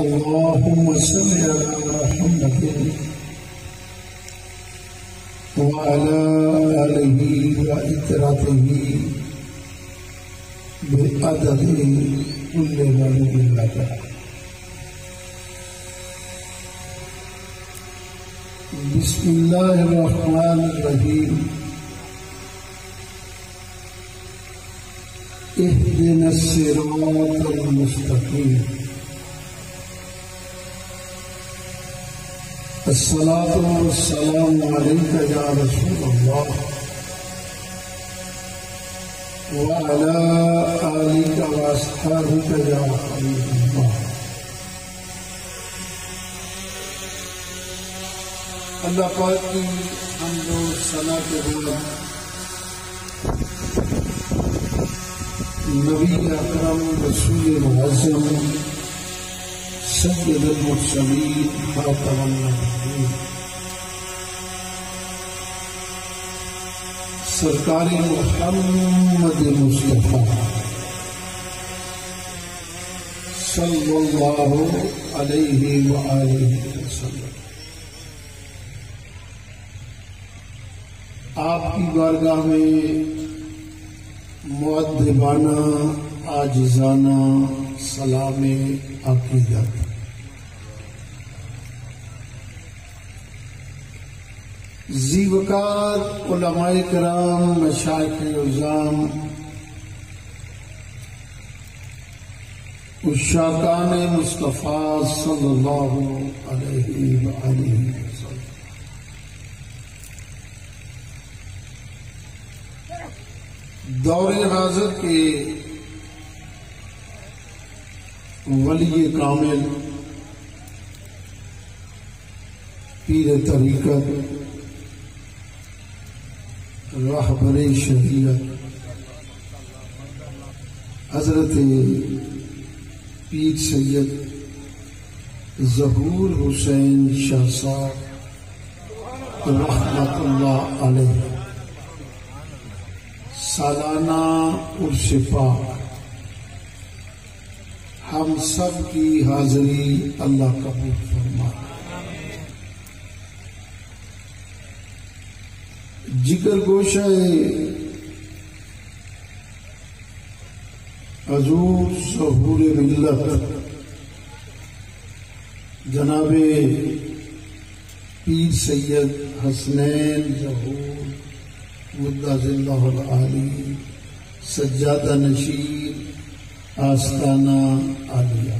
اللهم صل على محمد وعلى آله وإتراته بعدد كل ولي لك. بسم الله الرحمن الرحيم. اهدنا الصراط المستقيم. الصلاة والسلام عليك يا رسول الله وعلى آلك وأصحابك يا حبيب الله. اللہ پاک کی حمد و ثنا کے بعد نبی اکرم رسول معظم سید المرسلین خاتم النبیین سرکار محمد مصطفیٰ صلی اللہ علیہ وآلہ وسلم آپ کی بارگاہ میں مؤدبانہ عاجزانہ سلام عقیدت. ذی وقار علماء کرام مشائخ عظام عشاقان مصطفیٰ صلی اللہ علیہ وآلہ وسلم، دور حاضر کے ولی کامل پیر طریقت راہبر شریعت حضرت پیر سید ظہور حسین شاہ صاحب رحمت اللہ علیہ سالانہ عرس پاک ہم سب کی حاضری اللہ قبول فرمائے. جگر گوشہ حضور ظہور ملت جناب پیر سید حسنین ظہور مدعز اللہ العالی سجادہ نشین آستانہ عالیہ،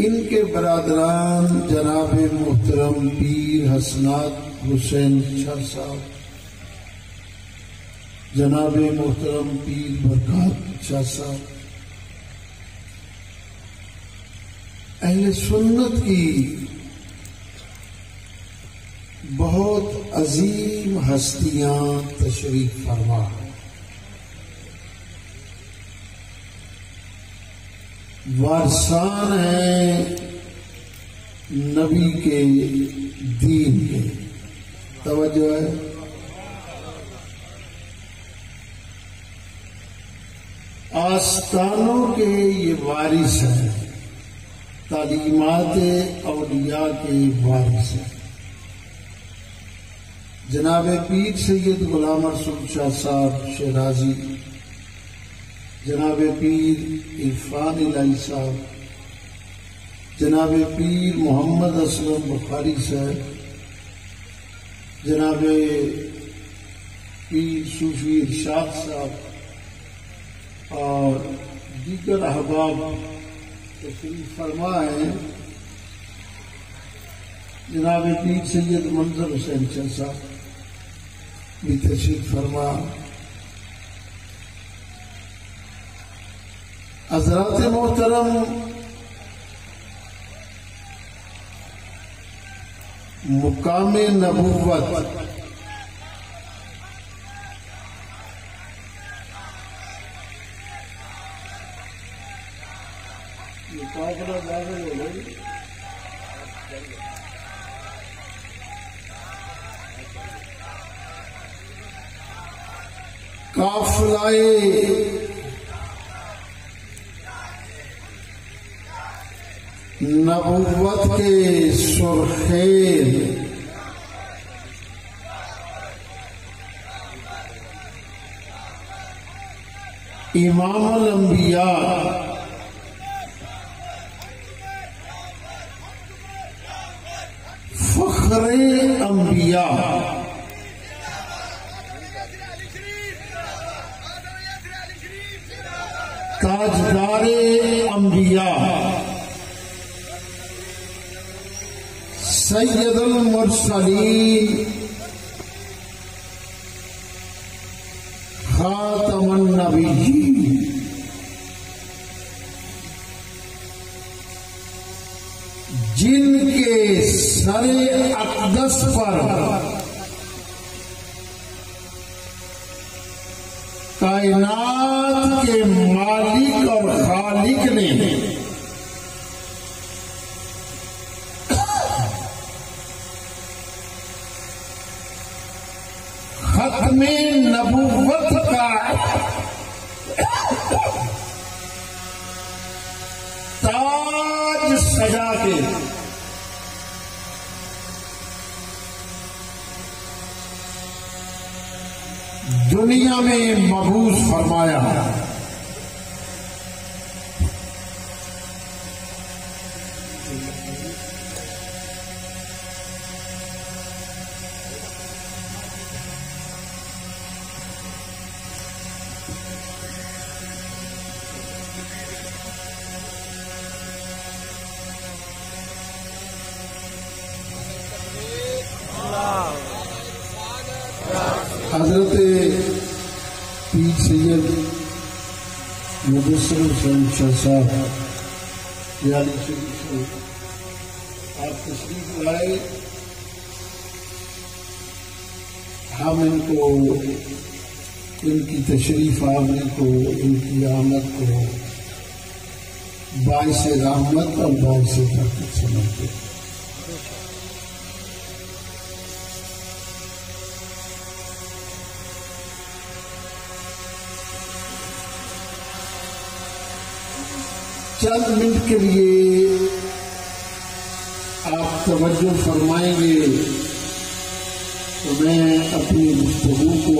ان کے برادران جناب محترم پیر حسنات حسین شاہ صاحب، جناب محترم پیر برکات شاہ صاحب، اہل سنت کی بہت عظیم ہستیاں تشریف فرما، وارثان ہیں نبی کے دین کے. توجہ ہے. آستانوں کے یہ وارث ہیں، تعلیمات اولیاء کے وارث ہیں. جناب پیر سید غلام ارسل شاہ صاحب شیرازی، جناب پیر عرفان الہی صاحب، جناب پیر محمد اسلم بخاری صاحب، جناب پیر صوفی ارشاد صاحب اور دیگر احباب تشریف فرما ہیں. جناب پیر سید منظر حسین شاہ صاحب بھی تشریف فرما. حضرات محترم، مقام نبوت قافلہ نبوت کے سرخیل امام الانبیاء فخر انبیاء تاجدار انبیاء سید المرسلین خاتم النبیین جن کے سر اقدس پر کائنات کے مالک اور خالق نے ختم نبوت کا تاج سجا کے دنیا میں مبعوث فرمایا. حضرت پیر سید مدثر حسین شاہ صاحب یعنی شریف آپ تشریف لائے. ہم ان کو ان کی تشریف آنے کو ان کی آمد کو باعث رحمت اور باعث برکت سمجھتے ہیں. چند منٹ کے لیے آپ توجہ فرمائیں گے تو میں اپنی گفتگو کو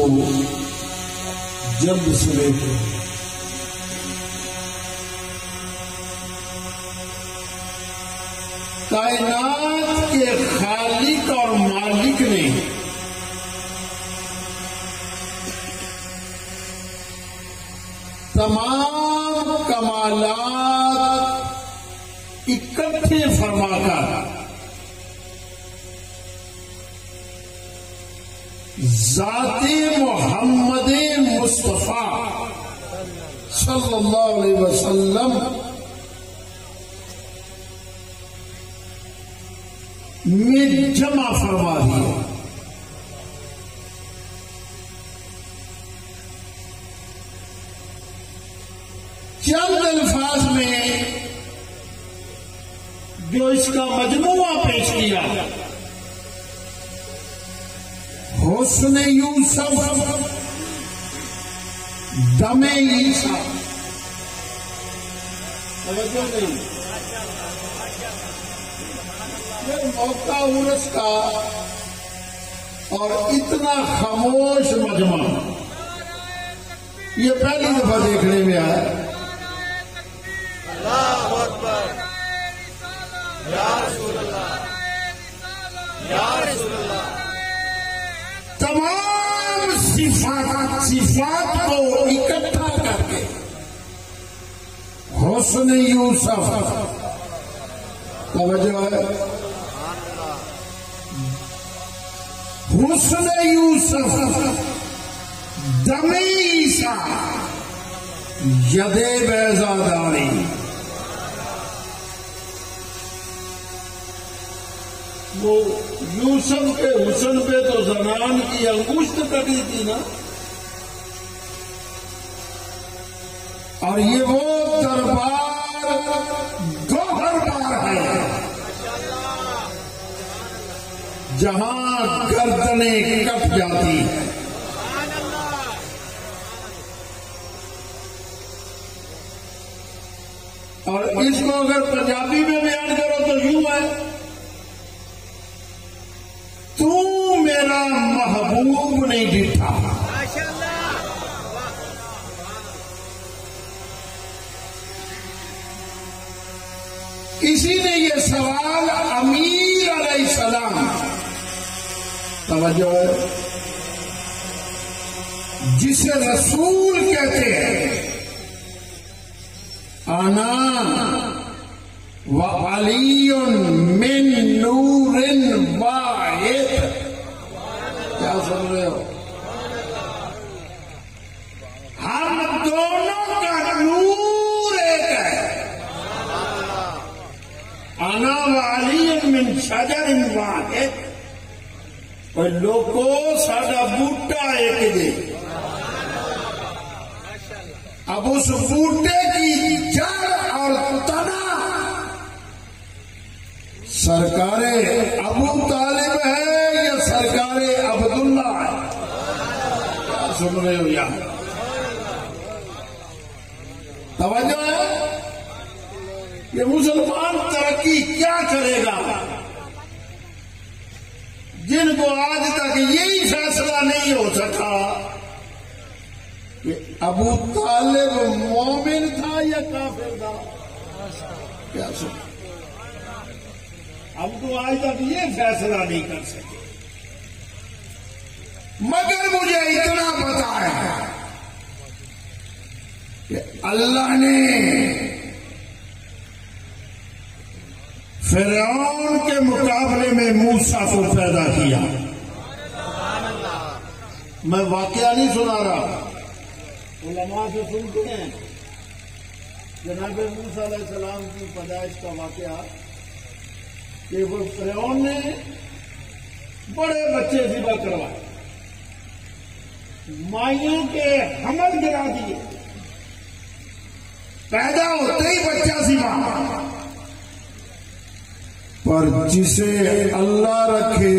جلد سمیٹ لوں. کائنات کے خالق اور مالک نے تمام کمالات اکٹھے فرما کر ذات محمد مصطفیٰ صلی اللہ علیہ وسلم میں جمع فرما دیا. چند الفاظ میں جو اس کا مجموعہ پیش کیا: حسن یوسف، دم عیسیٰ. توجہ نہیں، یہ موقع عرس کا اور اتنا خاموش مجمع یہ پہلی دفعہ دیکھنے میں آیا. اللہ اکبر، یا رسول اللہ، یا رسول اللہ. تمام صفات کو اکٹھا کر کے حسن یوسف، توجہ ہے، حسن یوسف، دم عیسیٰ، ید بیضاداری. وہ یوسف کے حسن پہ تو زنان کی انگشت کٹی تھی نا، اور یہ وہ دربار گوہر بار ہے جہاں گردنیں کٹ جاتی ہیں. اور اس کو اگر پنجابی میں بیان کرو تو یوں ہے، تو میرا محبوب نہیں ڈٹھا. اسی نے یہ سوال امیر علیہ السلام، توجہ ہے، جسے رسول کہتے ہیں، انا وعلی من نور واحد. کیا سن رہے ہو؟ ہم دونوں کا نور ایک ہے. انا وعلی من شجر واحد. اور لوگوں ساڈا بوٹا ایک دے. اب اس بوٹے کی جڑ اور تنا سرکار ابو طالب ہے یا سرکار عبداللہ ہے؟ کیا سن رہے ہو یار؟ توجہ ہے. یہ مسلمان ترقی کیا کرے گا جن کو آج تک یہی فیصلہ نہیں ہو سکا کہ ابو طالب مومن تھا یا کافر تھا؟ کیا سن؟ ہم تو آج تک یہ فیصلہ نہیں کر سکے. مگر مجھے اتنا پتا ہے کہ اللہ نے فرعون کے مقابلے میں موسیٰ کو پیدا کیا. میں واقعہ نہیں سنا رہا، علماء سے سنتے ہیں جناب موسیٰ علیہ السلام کی پیدائش کا واقعہ کہ وہ فرعون نے بڑے بچے ذبح کروائے، مائیوں کے حمل گرا دیے، پیدا ہوتے ہی بچہ ذبح. پر جسے اللہ رکھے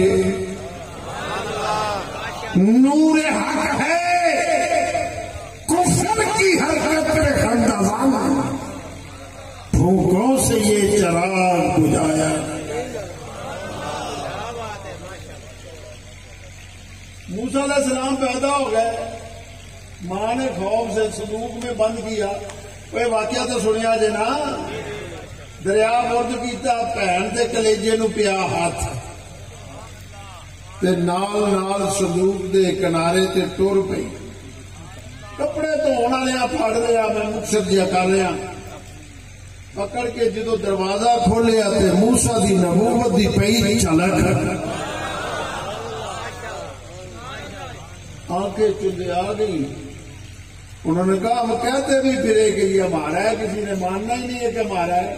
نور حق ہے، کفر کی حرکت پہ خندوان پھونکوں سے یہ چراغ بجھایا. موسیٰ علیہ السلام پیدا ہو گئے، ماں نے خوف سے صندوق میں بند کیا. وہ واقعہ تو سنیا جے نا، دریا برد کیتا، بھن دے کلیجے نو پیا ہاتھ تے نال نال صندوق دے کنارے تے ٹر پئی. کپڑے دھونے والے پھڑ لیا، میں مقصد جہا کر رہا، پکڑ کے جدو دروازہ کھولیا تے موسیٰ دی نبوت دی پئی جھلک، آنکھیں چلے آ گئی. انہوں نے کہا ہم کہتے بھی پھرے کہ یہ ہمارا ہے، کسی نے ماننا ہی نہیں ہے کہ ہمارا ہے.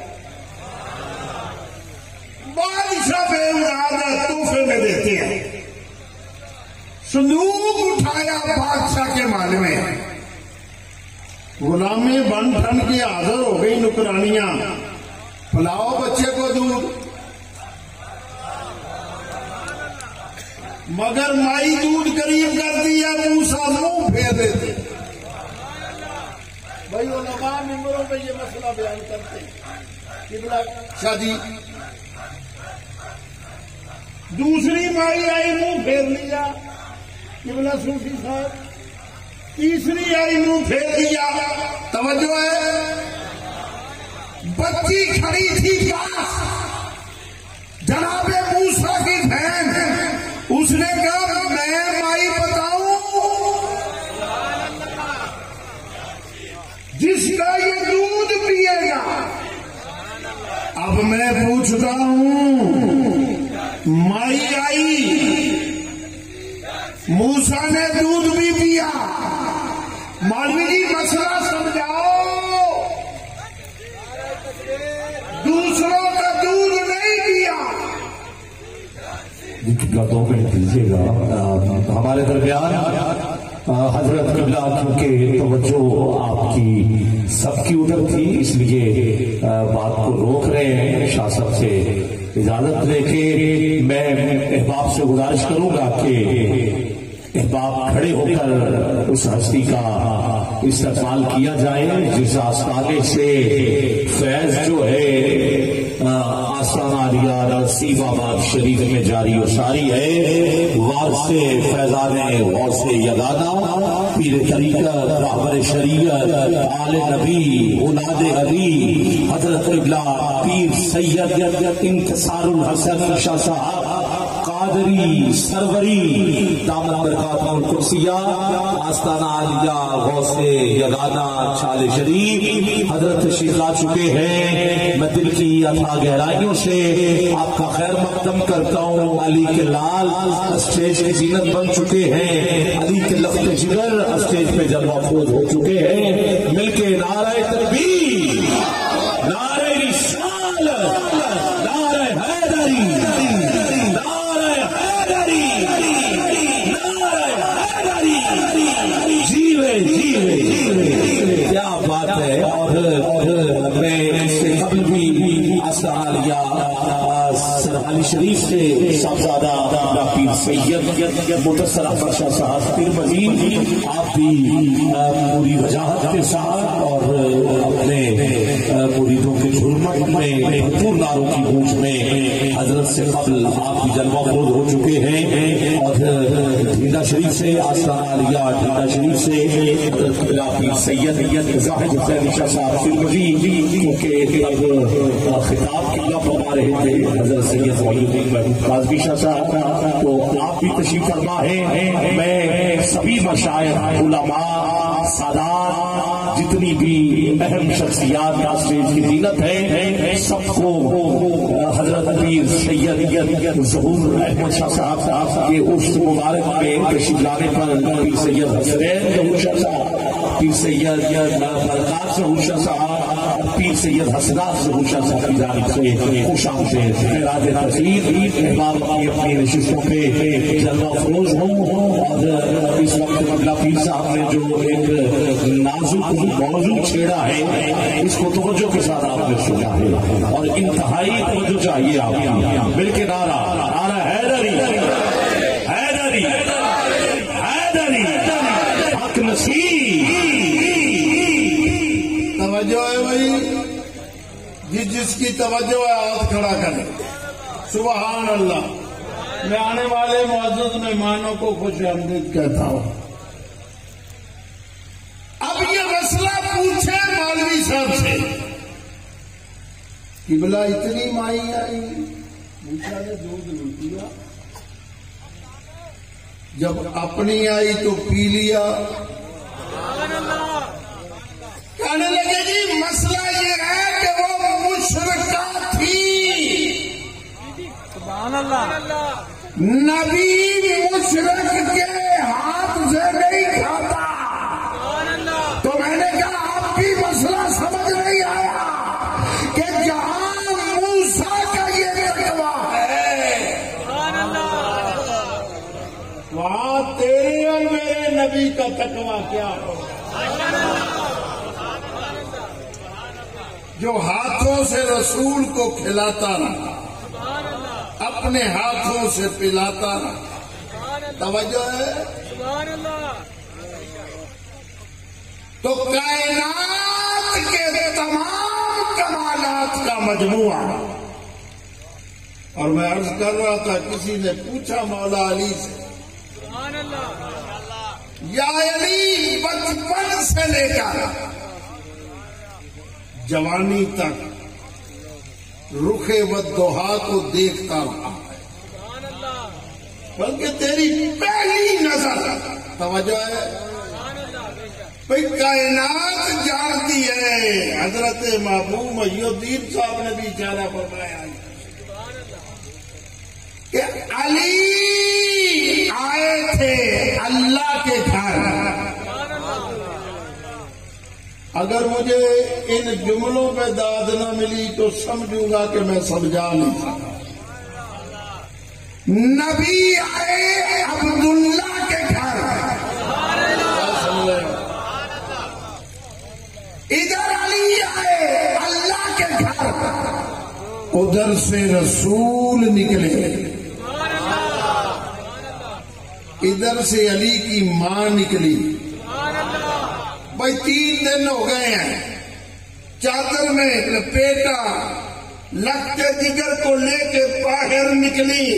بادشاہ بے اولاد تحفے میں دیتے ہیں. صندوق اٹھایا بادشاہ کے مال میں، غلامیں بن ٹھن کے حاضر ہو گئی نکرانیاں، پلاؤ بچے کو دودھ. مگر مائی دودھ قریب کر دیا، موسیٰ منہ پھیر دیتے. بھائی علماء ممبروں پہ یہ مسئلہ بیان کرتے ہیں کہ بلا شادی. دوسری مائی آئی منہ پھیر لیا کہ بلا صوفی صاحب. تیسری آئی منہ پھیر لیا. توجہ ہے، بچی کھڑی تھی پاس جناب موسیٰ کی بہن، اس نے کہا میں مائی بتاؤں جس کا یہ دودھ پیے گا. اب میں پوچھتا ہوں، مائی آئی، موسیٰ نے دودھ بھی پیا، مولوی جی مسئلہ سمجھاؤ، دوسروں کا دودھ نہیں پیا. 2 منٹ دیجیے گا. ہمارے درمیان حضرت قبلہ کیونکہ توجہ آپ کی سب کی ادھر تھی، اس لیے بات کو روک رہے ہیں. شاہ صاحب سے اجازت لے کے میں احباب سے گزارش کروں گا کہ احباب کھڑے ہو کر اس ہستی کا استقبال کیا جائے جس آستانے سے فیض جو ہے آستانہ علیہ سیب آباد شریف میں جاری و ساری ہے. وارث فیضان غوث یگانہ پیر طریقت رہبر شریعت آل نبی اولاد علی حضرت قبلہ پیر سید انتصار الحسن شاہ صاحب قادری سروری دامت برکاتہ القدسیہ آستانہ عالیہ غوث یگانہ چھال شریف حضرت تشریف لا چکے ہیں. میں دل کی اتھا گہرائیوں سے آپ کا خیر مقدم کرتا ہوں. علی کے لال اسٹیج کی زینت بن چکے ہیں. علی کے لفظ جگر اسٹیج پہ جلوہ افروز ہو چکے ہیں. مل کے نعرہ تکبیر، نعرہ رسالت، نعرہ حیدری، کیا بات ہے. اور میں اس سے قبل بھی آستانہ سرحالی شریف سے صاحبزادہ پیر سید متصر احمد شاہ صاحب پیر مزید آپ بھی پوری وجاہت کے ساتھ اور اپنے مریدوں کے جھرمٹ میں بھرپور نعروں کی گونج میں حضرت سے قبل آپ بھی جلوہ افروز ہو چکے ہیں. اور ڈھینڈا شریف سے آستانہ عالیہ ڈھینڈا شریف سے حضرت قبلہ پیر سید زاہد حسین شاہ صاحب پیر مزید کیونکہ اب خطاب کی بات فرما رہے تھے حضرت سید معین الدین محمود کاظمی شاہ صاحب، تو آپ بھی تشریف فرما ہیں. میں سبھی مشائخ علماء سادات جتنی بھی اہم شخصیات کا اسٹیج کی زینت ہے سب کو حضرت پیر سید ظہور احمد شاہ صاحب کے اس مبارک میں تشریف لانے پر پیر سید حسین ظہور شاہ صاحب، پیر سید برکات ظہور شاہ صاحب، پیر سید حسنات ظہور شاہ صاحب کی جانب سے خوش آمدید خیرات تقریر. احباب اپنی نشستوں پہ جلوہ افروز ہوں. اور اس وقت قبلہ پیر صاحب نے جو ایک نازک موضوع چھیڑا ہے اس کو توجہ کے ساتھ آپ نے سنا ہے اور انتہائی توجہ چاہیے آپ کی. مل کے نعرہ حیدری حیدری حیدری حق نصیب. توجہ ہے بھائی، جس کی توجہ ہے ہاتھ کھڑا کرے. سبحان اللہ. میں آنے والے معزز مہمانوں کو خوش آمدید کہتا ہوں. اب یہ مسئلہ پوچھے مولوی صاحب سے کہ بلا اتنی مائی آئی، پوچھا نے دودھ لیا، جب اپنی آئی تو پی لیا. کہنے لگے جی مسئلہ یہ ہے کہ وہ مشرکہ تھی. سبحان اللہ. نبی مشرک کے ہاتھ سے نہیں کھاتا. تو میں نے کہا آپ بھی مسئلہ سمجھ نہیں آیا کہ جہاں موسیٰ کا یہ تقویٰ ہے وہاں تیرے اور میرے نبی کا تقویٰ کیا ہو. جو ہاتھوں سے رسول کو کھلاتا رہا، اپنے ہاتھوں سے پلاتا رہا. توجہ ہے. تو کائنات کے تمام کمالات کا مجموعہ. اور میں عرض کر رہا تھا کسی نے پوچھا مولا علی سے، یا علی بچپن سے لے کر جوانی تک رخ والضحیٰ کو دیکھتا رہا ہے، بلکہ تیری پہلی نظر توجہ ہے بھئی کائنات جانتی ہے. حضرت محبوب محی الدین صاحب نے بھی اشارہ فرمایا کہ علی آئے تھے اللہ کے گھر. اگر مجھے ان جملوں پہ داد نہ ملی تو سمجھوں گا کہ میں سمجھا نہیں سکتا. نبی آئے عبداللہ کے گھر، ادھر علی آئے اللہ کے گھر، ادھر سے رسول نکلے. ادھر سے علی کی ماں نکلی. بھائی 3 دن ہو گئے ہیں, چادر میں لپیٹا, لگتے جگر کو لے کے باہر نکلی.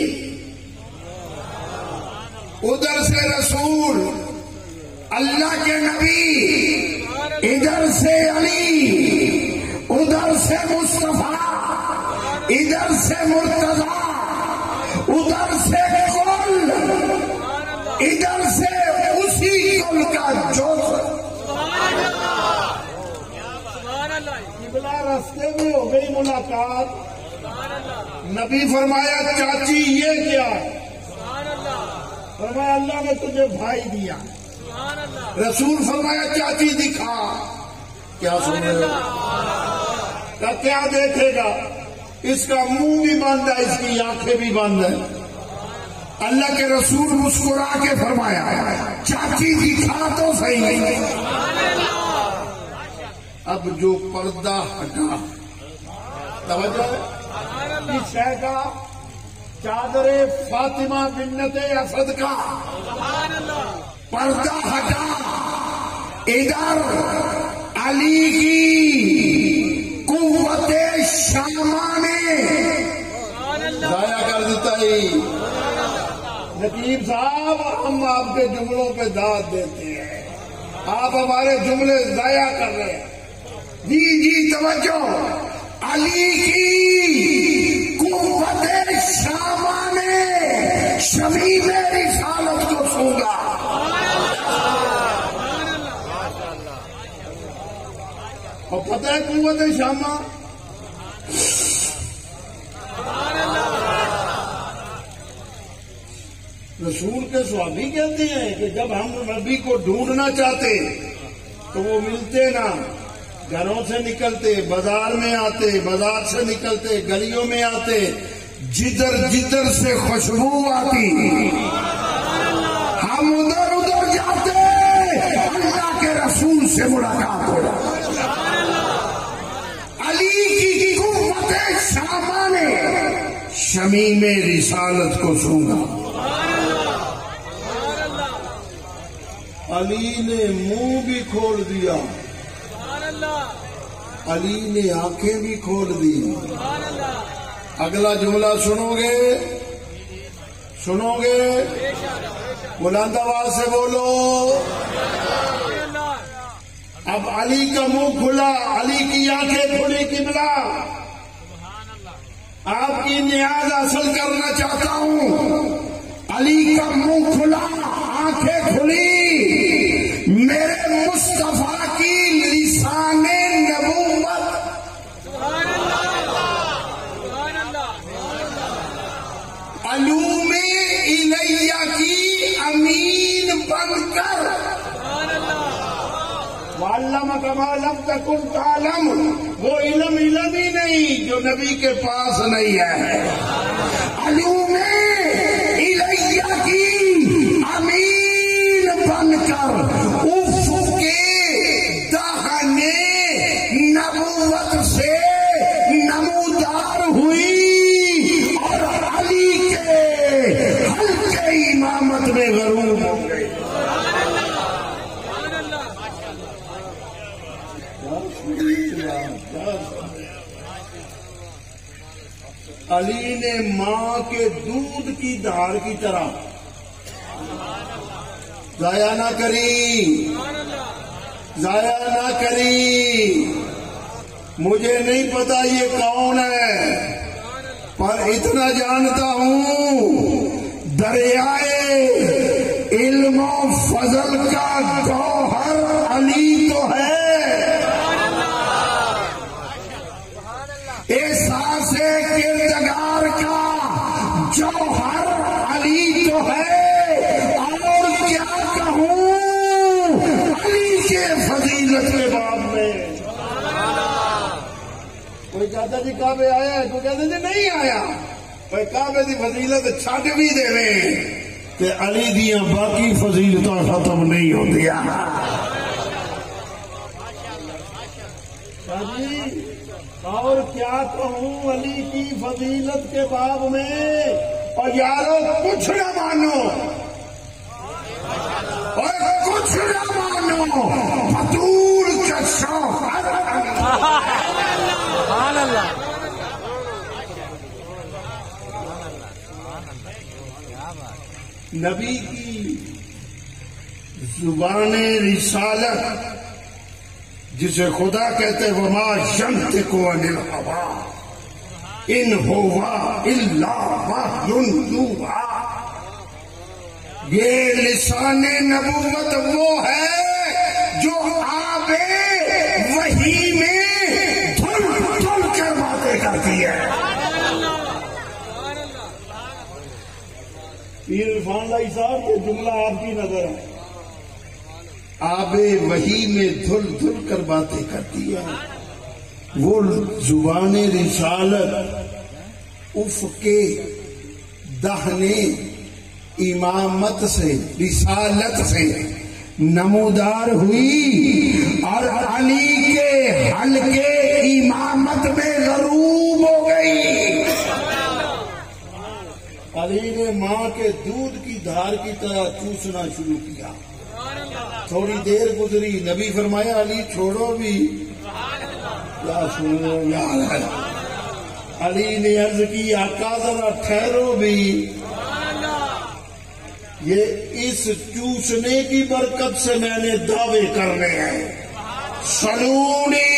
ادھر سے رسول, اللہ کے نبی, ادھر سے علی, ادھر سے مصطفیٰ, ادھر سے مرتضیٰ, ادھر سے کل, ادھر سے اسی کل کا جوز. قبلہ راستے میں ہو گئی ملاقات. نبی فرمایا چاچی یہ کیا؟ فرمایا اللہ نے تجھے بھائی دیا. رسول فرمایا چاچی دکھا. کیا سنے گا, کیا دیکھے گا؟ اس کا منہ بھی بند ہے, اس کی آنکھیں بھی بند ہیں. اللہ کے رسول مسکرا کے فرمایا چاچی دکھا تو صحیح. اب جو پردہ ہٹا, توجہ اس شے کا, چادر فاطمہ بنت اسد کا پردہ ہٹا, ادھر علی کی قوت شامہ نے ضائع کر دیتا ہے. نقیب صاحب ہم آپ کے جملوں پہ داد دیتے ہیں, آپ ہمارے جملے ضائع کر رہے ہیں. جی توجہ, علی کی قوت شامہ نے شمیم رسالت کو سونگا. اور پتہ ہے قوت شامہ رسول کے صحابی کہتے ہیں کہ جب ہم نبی کو ڈھونڈنا چاہتے تو وہ ملتے نہ, گھروں سے نکلتے, بازار میں آتے, بازار سے نکلتے, گلیوں میں آتے, جدھر جدھر سے خوشبو آتی ہم ادھر ادھر جاتے, اللہ کے رسول سے ملاقات ہو جاتی. علی کی قوت شامہ نے شمیم رسالت کو سونگا. علی نے منہ بھی کھول دیا, علی نے آنکھیں بھی کھول دی. اگلا جملہ سنو گے, سنو گے, بلند آواز سے بولو. اب علی کا منہ کھلا, علی کی آنکھیں کھلی. قبلہ آپ کی نیاز حاصل کرنا چاہتا ہوں. علی کا منہ کھلا, آنکھیں کھلی, میرے مصطفیٰ کی لسان نبوت علوم الیہ کی امین بن کر, وعلمک ما لم تکن تعلم, وہ علم ہی نہیں جو نبی کے پاس نہیں ہے. علوم الیہ کی امین بن کر افق کے دہنے نبوت سے نمودار ہوئی اور علی کے حلقے امامت میں غروب ہو گئی. علی نے ماں کے دودھ کی دھار کی طرح ضائع نہ کری, ضائع نہ کری. مجھے نہیں پتا یہ کون ہے, پر اتنا جانتا ہوں دریائے علم و فضل کا گوہر علی تو ہے. احساس کردگار کا جوہر علی تو ہے. اور کیا کہوں علی کے فضیلت کے باب میں. کوئی کہتا جی کعبے آیا ہے, کوئی کہتا جی نہیں آیا. کوئی کعبے دی فضیلت چھڈ بھی دے کہ علی دیاں باقی فضیلتاں ختم نہیں ہوندیاں. اور کیا کہوں علی کی فضیلت کے باب میں. اور یارو کچھ نہ مانو, بطول کا شوہر سبحان اللہ نبی کی زبان رسالت جسے خدا کہتے وما ينطق عن الهوى ان هو الا وحی یوحی. یہ لسان نبوت وہ ہے جو آب وحی میں دھل دھل کر باتیں کرتی ہے. پیر عرفان لائی صاحب یہ جملہ آپ کی نظر ہے. آب وحی میں دھل دھل کر باتیں کرتی ہے. وہ زبان رسالت افق دہنے امامت سے رسالت سے نمودار ہوئی اور علی کے حلقے امامت میں غروب ہو گئی. علی نے ماں کے دودھ کی دھار کی طرح چوسنا شروع کیا. تھوڑی دیر گزری نبی فرمایا علی چھوڑو بھی. کیا سنو یار علی نے عرض کی آقا ذرا ٹھہرو بھی. یہ اس چوسنے کی برکت سے میں نے دعوے کرنے ہیں. سلونی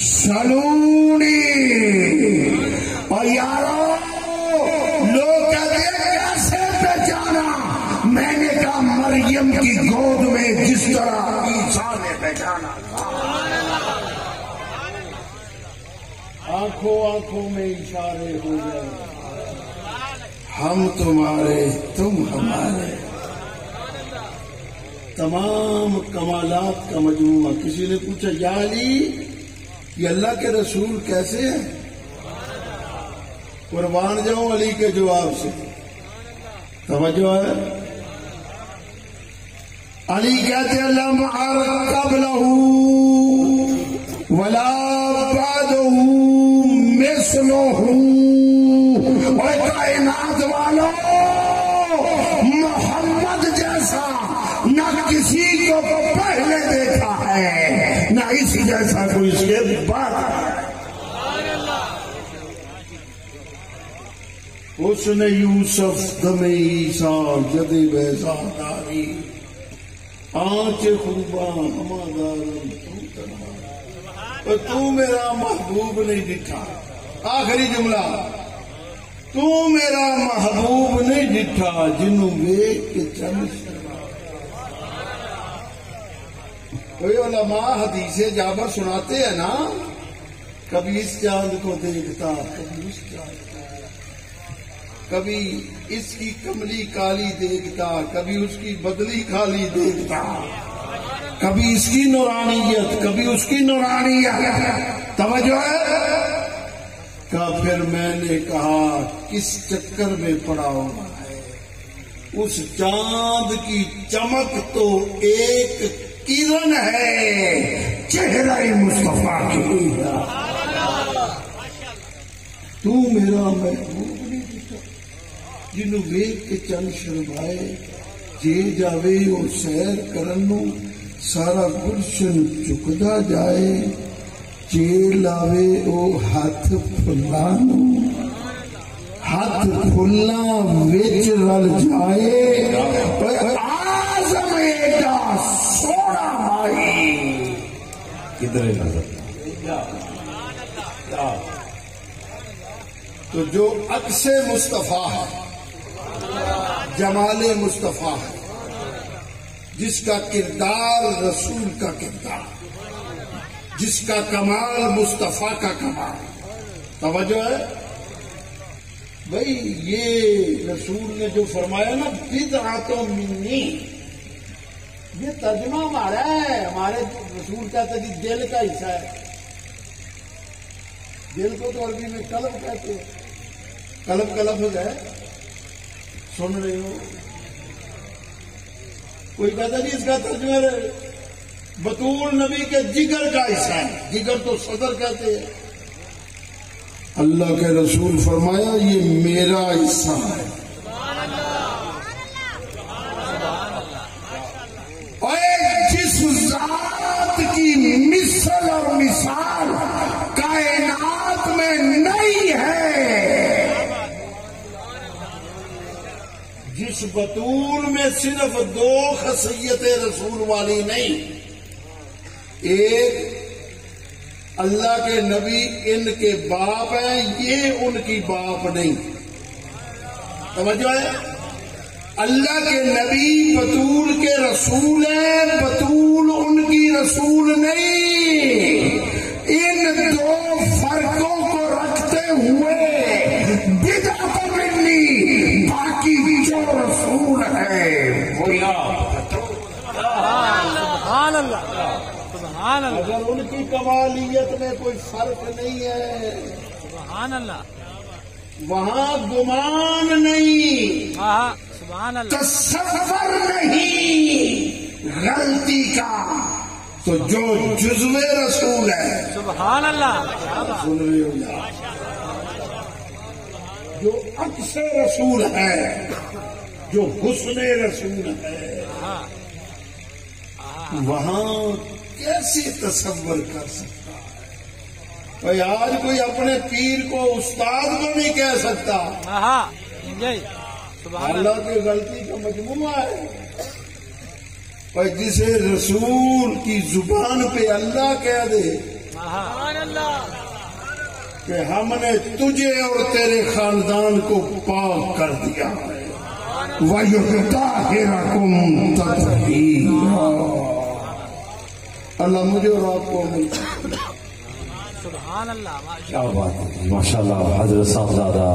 سلونی. اور یارو لوگ کہتے ہیں کیسے پہچانا؟ میں نے کہا مریم کی گود میں جس طرح عیسیٰ نے پہچانا. آنکھوں آنکھوں میں اشارے ہو گئے ہم تمہارے تم ہمارے. تمام کمالات کا مجموعہ. کسی نے پوچھا یا علی یہ اللہ کے رسول کیسے ہیں؟ قربان جاؤں علی کے جواب سے. توجہ ہے. علی کہتے ہیں لم ار قبلہ ولا بعدہ مثلہ. اور کائنات والوں محمد جیسا نہ کسی کو پہلے دیکھا ہے نہ اس جیسا کوئی اس کے بعد ہے. اس نے یوسف دم عیسیٰ جد بیضا داری آنچ خوباں ہمادارم تو میرا محبوب نہیں دکھا. آخری جملہ تو میرا محبوب نہیں ڈٹھا جنوں ویکھ کے چند. کوئی علماء حدیث جابر سناتے ہیں نا کبھی اس چاند کو دیکھتا کبھی اس چاند کو, کبھی اس کی کملی کالی دیکھتا کبھی اس کی بدلی کالی دیکھتا, کبھی اس کی نورانیت کبھی اس کی نورانیت. توجہ ہے. پھر میں نے کہا کس چکر میں پڑا ہوا ہے؟ اس چاند کی چمک تو ایک کرن ہے چہرہ مصطفیٰ کی. تو میرا محبوب نہیں دیتا جنوں ویکھ کے چند شرمائے جے جاوے او سیر کرنوں سارا گلشن چکدا جائے جے لاوے او ہاتھ پھلانوں ہاتھ پھلنا وچ رل جائے. آزم ایڈا سونا مائی کدھر نظر. تو جو عکس مصطفیٰ ہے جمال مصطفیٰ ہے جس کا کردار رسول کا کردار جس کا کمال مصطفیٰ کا کمال. توجہ ہے بھائی. یہ رسول نے جو فرمایا نا بدعۃ منی یہ ترجمہ ہمارا ہے. ہمارے رسول کہتے ہیں دل کا حصہ ہے. دل کو تو عربی میں قلب کہتے ہیں. قلب کا لفظ ہے. سن رہے ہو کوئی کہتا نہیں اس کا ترجمہ بطول نبی کے جگر کا حصہ ہے. جگر تو صدر کہتے ہیں. اللہ کے رسول فرمایا یہ میرا حصہ ہے. اس بطول میں صرف 2 خصیتیں رسول والی نہیں. ایک اللہ کے نبی ان کے باپ ہیں، یہ ان کی باپ نہیں. توجہ ہے؟ اللہ کے نبی بطول کے رسول ہیں، بطول ان کی رسول نہیں. ان 2 فرقوں کو رکھتے ہوئے بدعت منی، باقی جو رسول ہے وہ سبحان اللہ سبحان اللہ اگر ان کی کمالیت میں کوئی فرق نہیں ہے، سبحان اللہ وہاں گمان نہیں، ہاں سبحان اللہ تصور نہیں غلطی کا، تو جو جزو رسول ہے سبحان اللہ سن رہے ہو یا جو عکس رسول ہے، جو حسن رسول ہے، ہاں وہاں کیسے تصور کر سکتا؟ بھائی آج کوئی اپنے پیر کو استاد کو نہیں کہہ سکتا، ہاں جی سبحان اللہ اللہ کی غلطی کا مجموعہ ہے. بھائی جسے رسول کی زبان پہ اللہ کہہ دے سبحان اللہ کہ ہم نے تجھے اور تیرے خاندان کو پاک کر دیا ہے، وَيُطَهِّرَكُمْ تَطْهِيرًا. اللہ مجھے اور آپ کو سبحان اللہ کیا بات ہے، ماشاء اللہ حضرت صاحبزادہ